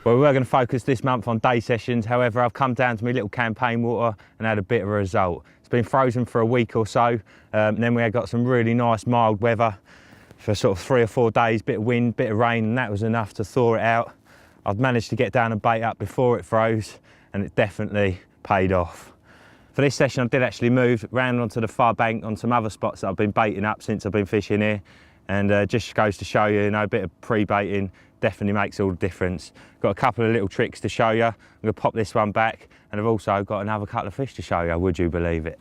Well, we're going to focus this month on day sessions. However, I've come down to my little campaign water and had a bit of a result. It's been frozen for a week or so. Then we had got some really nice mild weather for sort of 3 or 4 days, bit of wind, bit of rain, and that was enough to thaw it out. I've managed to get down and bait up before it froze, and it definitely paid off. For this session, I did actually move round onto the far bank on some other spots that I've been baiting up since I've been fishing here. And just goes to show you, a bit of pre-baiting definitely makes all the difference. Got a couple of little tricks to show you. I'm going to pop this one back, and I've also got another couple of fish to show you, would you believe it?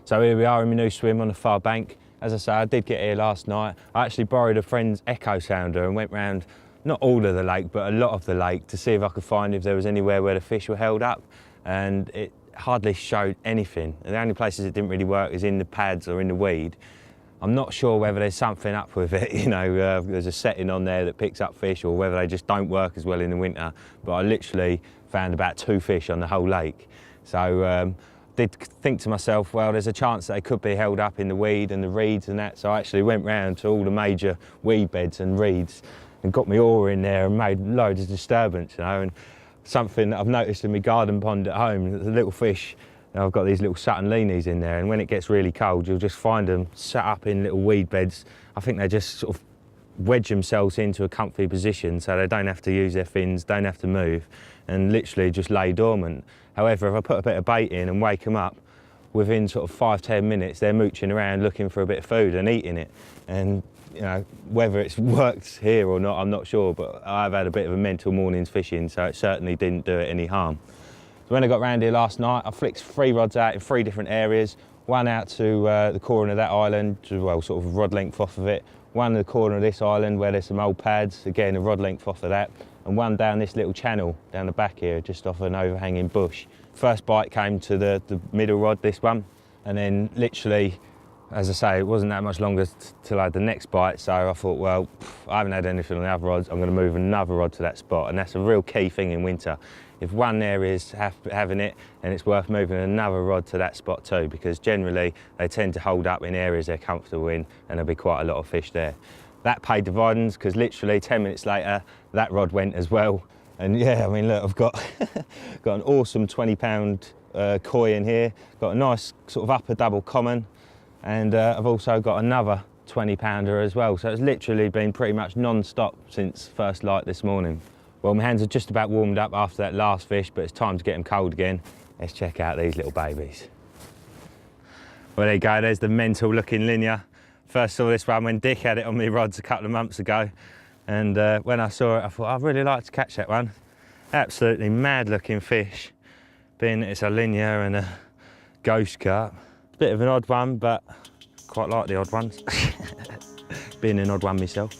So here we are in my new swim on the far bank. As I say, I did get here last night. I actually borrowed a friend's echo sounder and went round, not all of the lake, but a lot of the lake to see if I could find if there was anywhere where the fish were held up. And it hardly showed anything. And the only places it didn't really work is in the pads or in the weed. I'm not sure whether there's something up with it, there's a setting on there that picks up fish, or whether they just don't work as well in the winter. But I literally found about 2 fish on the whole lake. So did think to myself, well, there's a chance that they could be held up in the weed and the reeds and that. So I actually went round to all the major weed beds and reeds and got my oar in there and made loads of disturbance, and something that I've noticed in my garden pond at home, the little fish, I've got these little Sutton Leanies in there, and when it gets really cold, you'll just find them set up in little weed beds. I think they just sort of wedge themselves into a comfy position so they don't have to use their fins, don't have to move, and literally just lay dormant. However, if I put a bit of bait in and wake them up, within sort of 5–10 minutes, they're mooching around looking for a bit of food and eating it. And whether it's worked here or not, I'm not sure, but I've had a bit of a mental morning's fishing, so it certainly didn't do it any harm. So when I got round here last night, I flicked 3 rods out in 3 different areas. One out to the corner of that island, well, sort of a rod length off of it. One in the corner of this island where there's some old pads, again, a rod length off of that. And one down this little channel down the back here, just off an overhanging bush. First bite came to the middle rod, this one. And then literally, as I say, it wasn't that much longer till I had the next bite, so I thought, well, I haven't had anything on the other rods, I'm going to move another rod to that spot, and that's a real key thing in winter. If one area is having it, then it's worth moving another rod to that spot too, because generally they tend to hold up in areas they're comfortable in, and there'll be quite a lot of fish there. That paid dividends, because literally 10 minutes later, that rod went as well. And yeah, I mean, look, I've got, got an awesome 20-pound koi in here, got a nice sort of upper double common, and I've also got another 20-pounder as well. So it's literally been pretty much non-stop since first light this morning. Well, my hands are just about warmed up after that last fish, but it's time to get them cold again. Let's check out these little babies. Well, there you go, there's the mental looking linear. First saw this one when Dick had it on my rods a couple of months ago. And when I saw it, I thought, I'd really like to catch that one. Absolutely mad looking fish, being that it's a linear and a ghost carp. Bit of an odd one, but quite like the odd ones. Being an odd one myself.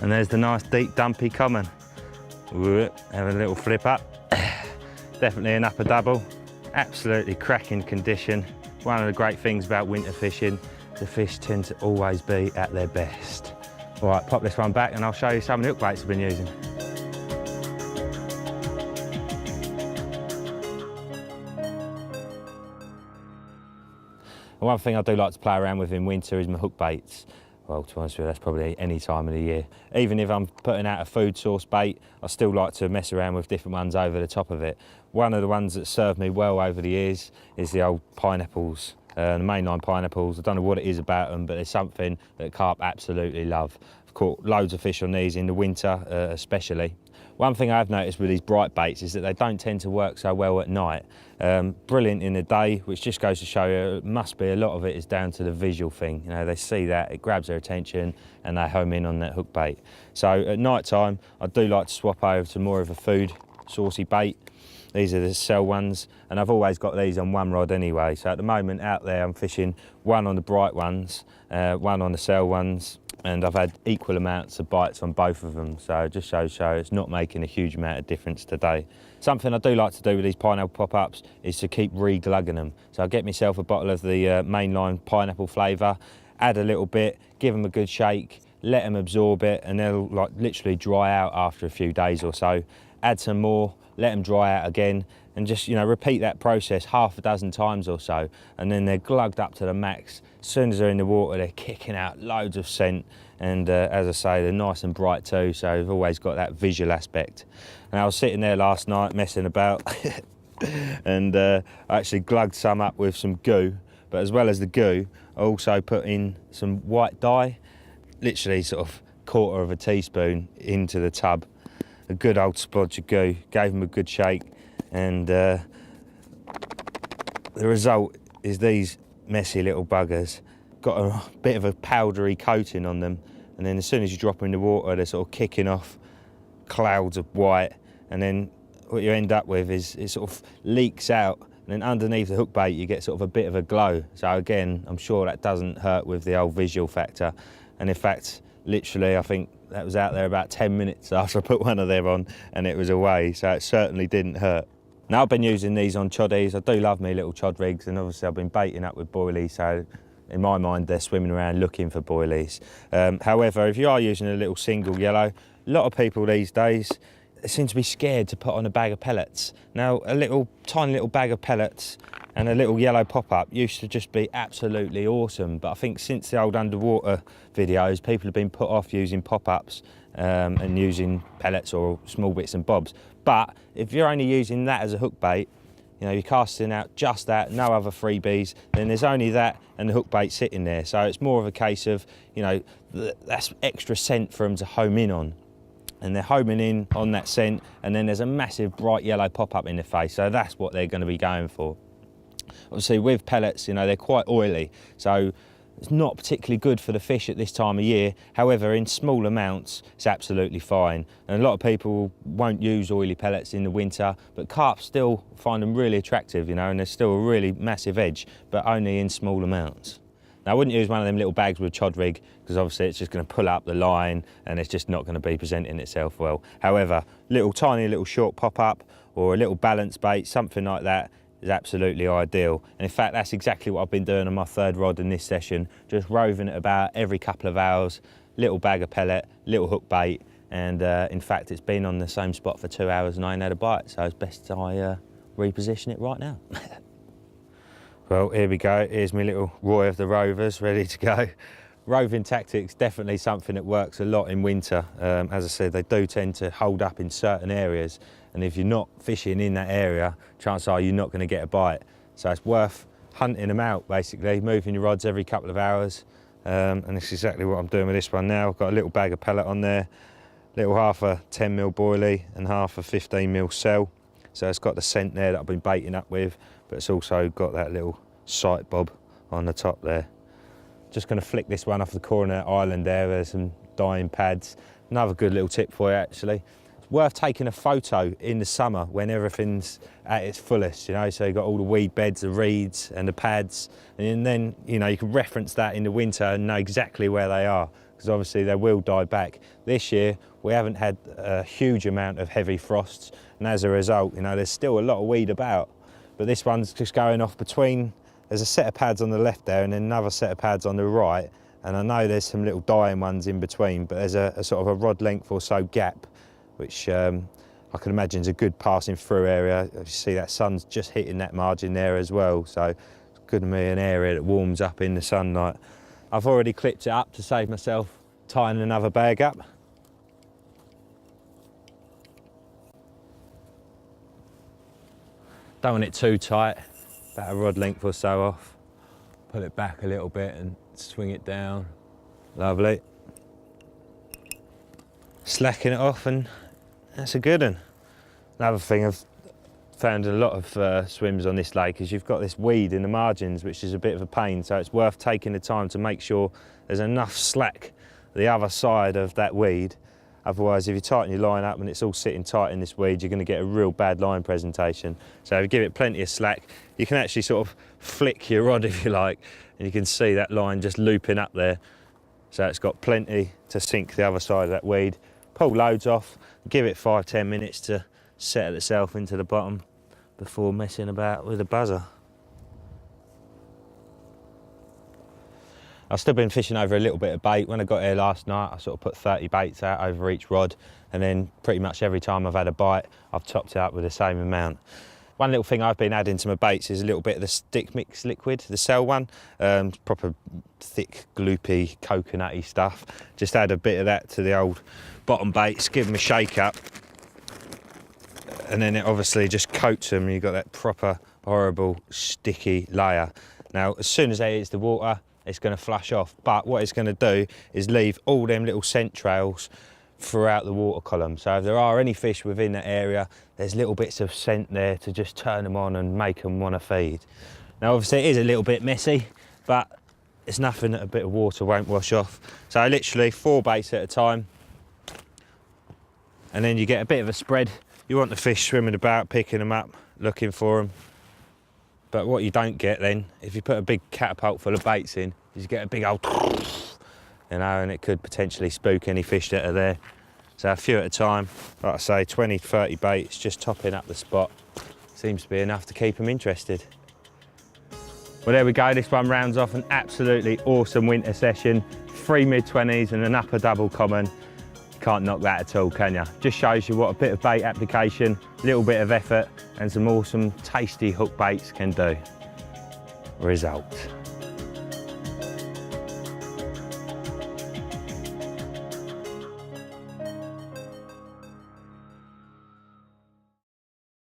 And there's the nice deep dumpy common. Have a little flip up. Definitely an upper double. Absolutely cracking condition. One of the great things about winter fishing, the fish tend to always be at their best. All right, pop this one back and I'll show you some of the hook baits I've been using. And one thing I do like to play around with in winter is my hook baits. Well, to be honest with you, that's probably any time of the year. Even if I'm putting out a food source bait, I still like to mess around with different ones over the top of it. One of the ones that served me well over the years is the old pineapples, the mainline pineapples. I don't know what it is about them, but there's something that carp absolutely love. I've caught loads of fish on these in the winter, especially. One thing I've noticed with these bright baits is that they don't tend to work so well at night. Brilliant in the day, which just goes to show you, it must be a lot of it is down to the visual thing. They see that, it grabs their attention, and they home in on that hook bait. So at night time, I do like to swap over to more of a food saucy bait. These are the cell ones, and I've always got these on one rod anyway. So at the moment out there, I'm fishing one on the bright ones, one on the cell ones, and I've had equal amounts of bites on both of them. So it just shows it's not making a huge amount of difference today. Something I do like to do with these pineapple pop-ups is to keep re-glugging them. So I get myself a bottle of the mainline pineapple flavour, add a little bit, give them a good shake, let them absorb it, and they'll like literally dry out after a few days or so. Add some more, let them dry out again, and just, you know, repeat that process half a dozen times or so, and then they're glugged up to the max. As soon as they're in the water, they're kicking out loads of scent, and as I say, they're nice and bright too, so they've always got that visual aspect. And I was sitting there last night messing about and I actually glugged some up with some goo, but as well as the goo, I also put in some white dye, literally sort of quarter of a teaspoon into the tub, a good old splodge of goo, gave them a good shake, and the result is these messy little buggers got a bit of a powdery coating on them, and then as soon as you drop them in the water, they're sort of kicking off clouds of white, and then what you end up with is it sort of leaks out, and then underneath the hook bait you get sort of a bit of a glow. So again, I'm sure that doesn't hurt with the old visual factor, and in fact, literally, I think that was out there about 10 minutes after I put one of them on, and it was away, so it certainly didn't hurt. Now, I've been using these on choddies. I do love me little chod rigs, and obviously I've been baiting up with boilies, so in my mind they're swimming around looking for boilies. However, if you are using a little single yellow, a lot of people these days, they seem to be scared to put on a bag of pellets. Now, a little tiny little bag of pellets and a little yellow pop-up used to just be absolutely awesome, but I think since the old underwater videos, people have been put off using pop-ups and using pellets or small bits and bobs. But if you're only using that as a hook bait, you know, you're casting out just that, no other freebies, then there's only that and the hook bait sitting there. So it's more of a case of, you know, that's extra scent for them to home in on. And they're homing in on that scent, and then there's a massive bright yellow pop-up in their face, so that's what they're going to be going for. Obviously with pellets, you know, they're quite oily, so it's not particularly good for the fish at this time of year. However, in small amounts, it's absolutely fine. And a lot of people won't use oily pellets in the winter, but carp still find them really attractive, you know, and there's still a really massive edge, but only in small amounts. Now, I wouldn't use one of them little bags with a chod rig, because obviously it's just going to pull up the line and it's just not going to be presenting itself well. However, tiny little short pop-up or a little balance bait, something like that, is absolutely ideal. And in fact, that's exactly what I've been doing on my third rod in this session, just roving it about every couple of hours, little bag of pellet, little hook bait, and in fact, it's been on the same spot for 2 hours and I ain't had a bite, so it's best I reposition it right now. Well, here we go. Here's my little Roy of the Rovers ready to go. Roving tactics, definitely something that works a lot in winter. As I said, they do tend to hold up in certain areas, and if you're not fishing in that area, chances are you're not going to get a bite. So it's worth hunting them out, basically, moving your rods every couple of hours. And that's exactly what I'm doing with this one now. I've got a little bag of pellet on there, little half a 10mm boilie and half a 15mm cell. So it's got the scent there that I've been baiting up with, but it's also got that little sight bob on the top there. Just going to flick this one off the corner of that island there. There's some dyeing pads. Another good little tip for you, actually. It's worth taking a photo in the summer when everything's at its fullest, you know, so you've got all the weed beds, the reeds and the pads, and then, you know, you can reference that in the winter and know exactly where they are, because obviously they will die back. This year, we haven't had a huge amount of heavy frosts, and as a result, you know, there's still a lot of weed about. But this one's just going off between, there's a set of pads on the left there and then another set of pads on the right, and I know there's some little dying ones in between, but there's a sort of a rod length or so gap, which I can imagine is a good passing through area. You see that sun's just hitting that margin there as well, so it's going to be an area that warms up in the sunlight. I've already clipped it up to save myself tying another bag up. Don't want it too tight, about a rod length or so off. Pull it back a little bit and swing it down. Lovely. Slacken it off, and that's a good one. Another thing I've found in a lot of swims on this lake is you've got this weed in the margins, which is a bit of a pain, so it's worth taking the time to make sure there's enough slack the other side of that weed. Otherwise, if you tighten your line up and it's all sitting tight in this weed, you're going to get a real bad line presentation. So if you give it plenty of slack, you can actually sort of flick your rod, if you like, and you can see that line just looping up there. So it's got plenty to sink the other side of that weed. Pull loads off, give it 5–10 minutes to settle itself into the bottom before messing about with a buzzer. I've still been fishing over a little bit of bait. When I got here last night, I sort of put 30 baits out over each rod, and then pretty much every time I've had a bite, I've topped it up with the same amount. One little thing I've been adding to my baits is a little bit of the stick mix liquid, the Cell one, proper thick, gloopy, coconutty stuff. Just add a bit of that to the old bottom baits, give them a shake up, and then it obviously just coats them, and you've got that proper, horrible, sticky layer. Now, as soon as they hit the water, it's going to flush off, but what it's going to do is leave all them little scent trails throughout the water column. So if there are any fish within that area, there's little bits of scent there to just turn them on and make them want to feed. Now, obviously it is a little bit messy, but it's nothing that a bit of water won't wash off. So literally 4 baits at a time, and then you get a bit of a spread. You want the fish swimming about, picking them up, looking for them. But what you don't get then, if you put a big catapult full of baits in, is you get a big old, you know, and it could potentially spook any fish that are there. So a few at a time, like I say, 20, 30 baits, just topping up the spot. Seems to be enough to keep them interested. Well, there we go. This one rounds off an absolutely awesome winter session. 3 mid-20s and an upper double common. Can't knock that at all, can you? Just shows you what a bit of bait application, a little bit of effort, and some awesome, tasty hook baits can do. Result.